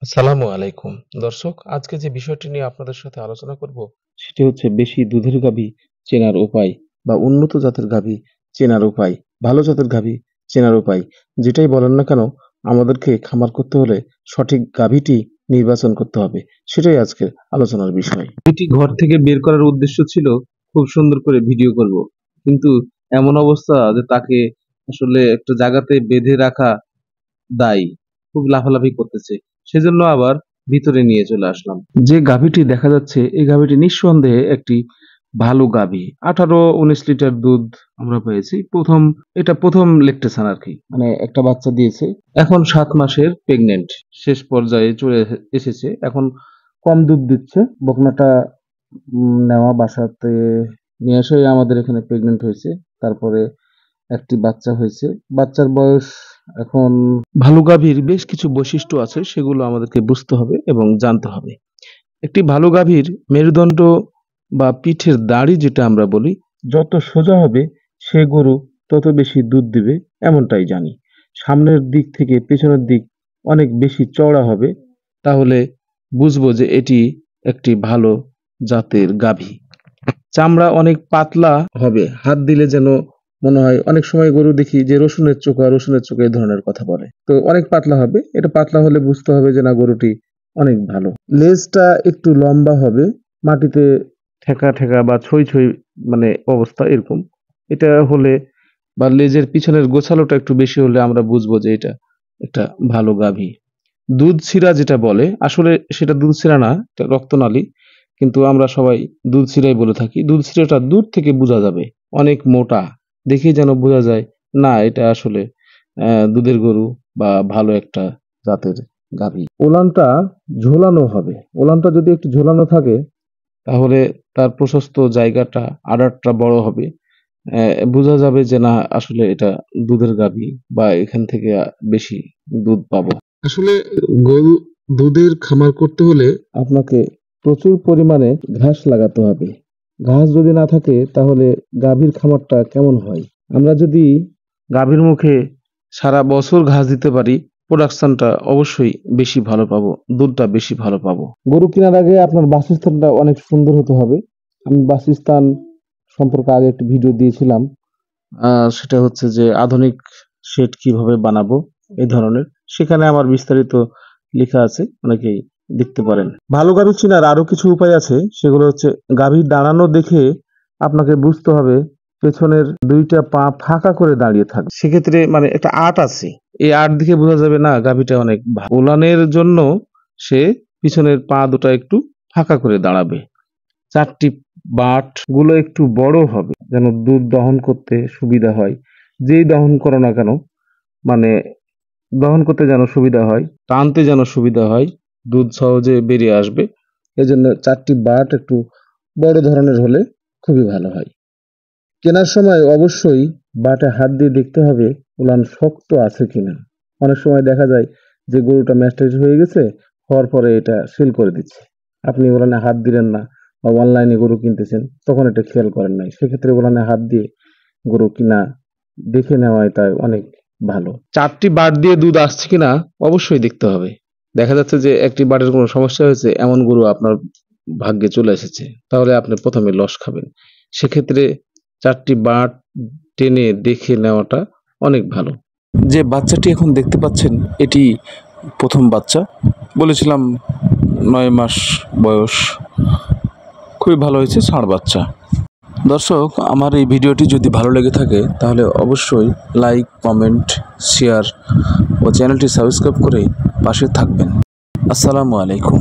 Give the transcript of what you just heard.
আসসালামু আলাইকুম। দর্শক, আজকে যে বিষয়টি নিয়ে আপনাদের সাথে আলোচনা করব সেটি হচ্ছে বেশি দুধের গাভী চেনার উপায় বা উন্নত জাতের গাভী চেনার উপায়, ভালো জাতের গাভী চেনার উপায়। যেটাই বলেন না কেন, আমাদেরকে খামার করতে হলে সঠিক গাভীটি নির্বাচন করতে হবে। সেটাই আজকের আলোচনার বিষয়। এটি ঘর থেকে বের করার উদ্দেশ্য ছিল খুব সুন্দর করে ভিডিও করব, কিন্তু এমন অবস্থা যে তাকে আসলে একটা জায়গাতে বেঁধে রাখা দায়ী, খুব লাফালাফি করতেছে। সেজন্য আবার ভিতরে নিয়ে চলে আসলাম। যে গাভীটি দেখা যাচ্ছে এই গাভীটি নিঃসন্দেহে একটি ভালো গাভী। 18-19 লিটার দুধ আমরা পেয়েছি। এটা প্রথম লেকটেশন আর কি, মানে একটা বাচ্চা দিয়েছে। এখন 7 মাসের প্রেগনেন্ট, শেষ পর্যায়ে চলে এসেছে। এখন কম দুধ দিচ্ছে। বকনাটা নেওয়া বাসাতে নিয়ে এসে আমাদের এখানে প্রেগনেন্ট হয়েছে। তারপরে একটি বাচ্চা হয়েছে। বাচ্চার বয়স এখন। ভালো গাভীর বেশ কিছু বৈশিষ্ট্য আছে, সেগুলো আমাদেরকে বুঝতে হবে এবং জানতে হবে। একটি ভালো গাভীর মেরুদণ্ড বা পিঠের দাড়ি যেটা আমরা বলি, যত সোজা হবে সে গরু তত বেশি দুধ দিবে, এমনটাই জানি। সামনের দিক থেকে পেছনের দিক অনেক বেশি চওড়া হবে, তাহলে বুঝবো যে এটি একটি ভালো জাতের গাভী। চামড়া অনেক পাতলা হবে, হাত দিলে যেন মনে হয়, অনেক সময় গরু দেখি যে রসুনের চোখা এই ধরনের কথা বলে, তো অনেক পাতলা হবে। এটা পাতলা হলে বুঝতে হবে যে না, গরুটি অনেক ভালো। লেজটা একটু লম্বা হবে, মাটিতে ঠেকা ঠেকা বা ছই ছই মানে অবস্থা এরকম। এটা হলে বা লেজের পিছনের গোছালোটা একটু বেশি হলে আমরা বুঝবো যে এটা একটা ভালো গাভী। দুধ ছিরা যেটা বলে, আসলে সেটা দুধ ছিরা না, এটা রক্তনালী, কিন্তু আমরা সবাই দুধ ছিরাই বলে থাকি। দুধ ছিরাটা দূর থেকে বোঝা যাবে, অনেক মোটা, দেখেই যেন বোঝা যায় না এটা আসলে দুধের গরু বা ভালো একটা জাতের গাভী। ওলানটা ঝোলানো হবে। ওলানটা যদি একটু ঝোলানো থাকে তাহলে তার প্রশস্ত জায়গাটা, আড়ারটা বড় হবে। বোঝা যাবে যে না, আসলে এটা দুধের গাভী বা এখান থেকে বেশি দুধ পাবো। আসলে গরু দুধের খামার করতে হলে আপনাকে প্রচুর পরিমাণে ঘাস লাগাতে হবে। ঘাস যদি না থাকে তাহলে গাভীর খামারটা কেমন হয়? আমরা যদি গাভীর মুখে সারা বছর ঘাস দিতে পারি, প্রোডাকশনটা অবশ্যই বেশি ভালো পাবো, দুধটা বেশি ভালো পাবো। গরু কেনার আগে আপনার বাসস্থানটা অনেক সুন্দর হতে হবে। আমি বাসস্থান সম্পর্কে আগে একটি ভিডিও দিয়েছিলাম। সেটা হচ্ছে যে আধুনিক শেড কিভাবে বানাবো, এই ধরনের। সেখানে আমার বিস্তারিত লেখা আছে, অনেকেই দেখতে পারেন। ভালো গাভী চেনার আরো কিছু উপায় আছে, সেগুলো হচ্ছে গাভী দাঁড়ানো দেখে আপনাকে বুঝতে হবে পেছনের দুইটা পা ফাঁকা করে দাঁড়িয়ে থাকবে। সেক্ষেত্রে মানে একটা আট আছে, এই আট দিকে বোঝা যাবে না গাভীটা অনেক ভালো। ওলানের জন্য সে পিছনের পা দুটা একটু ফাঁকা করে দাঁড়াবে। 4টি বাট গুলো একটু বড় হবে, যেন দুধ দহন করতে সুবিধা হয়। যেই দহন করো না কেন, মানে দহন করতে যেন সুবিধা হয়, টানতে যেন সুবিধা হয়, দুধ সহজে বেরিয়ে আসবে। এজন্য 4টি বাট একটু বড় ধরনের হলে খুবই ভালো হয়। কেনার সময় অবশ্যই বাটে হাত দিয়ে দেখতে হবে উলান শক্ত আছে কিনা। অনেক সময় দেখা যায় যে গরুটা ম্যাস্টাইজ হয়ে গেছে, হওয়ার পরে এটা সেল করে দিচ্ছে। আপনি উলানে হাত দিলেন না বা অনলাইনে গরু কিনতেছেন, তখন এটা খেয়াল করেন নাই। সেক্ষেত্রে উলানে হাত দিয়ে গরু কিনা দেখে নেওয়া এটা অনেক ভালো। 4টি বাট দিয়ে দুধ আসছে কিনা অবশ্যই দেখতে হবে। দেখা যাচ্ছে যে একটি বাটের কোনো সমস্যা হয়েছে, এমন গরু আপনার ভাগ্যে চলে এসেছে, তাহলে আপনি প্রথমে লস খাবেন। সেক্ষেত্রে 4টি বাট টেনে দেখে নেওয়াটা অনেক ভালো। যে বাচ্চাটি এখন দেখতে পাচ্ছেন এটি প্রথম বাচ্চা। বলেছিলাম 9 মাস বয়স, খুবই ভালো হয়েছে, ষাঁড় বাচ্চা। দর্শক, আমার এই ভিডিওটি যদি ভালো লেগে থাকে তাহলে অবশ্যই লাইক, কমেন্ট, শেয়ার ও চ্যানেলটি সাবস্ক্রাইব করে পাশে থাকবেন। আসসালামু আলাইকুম।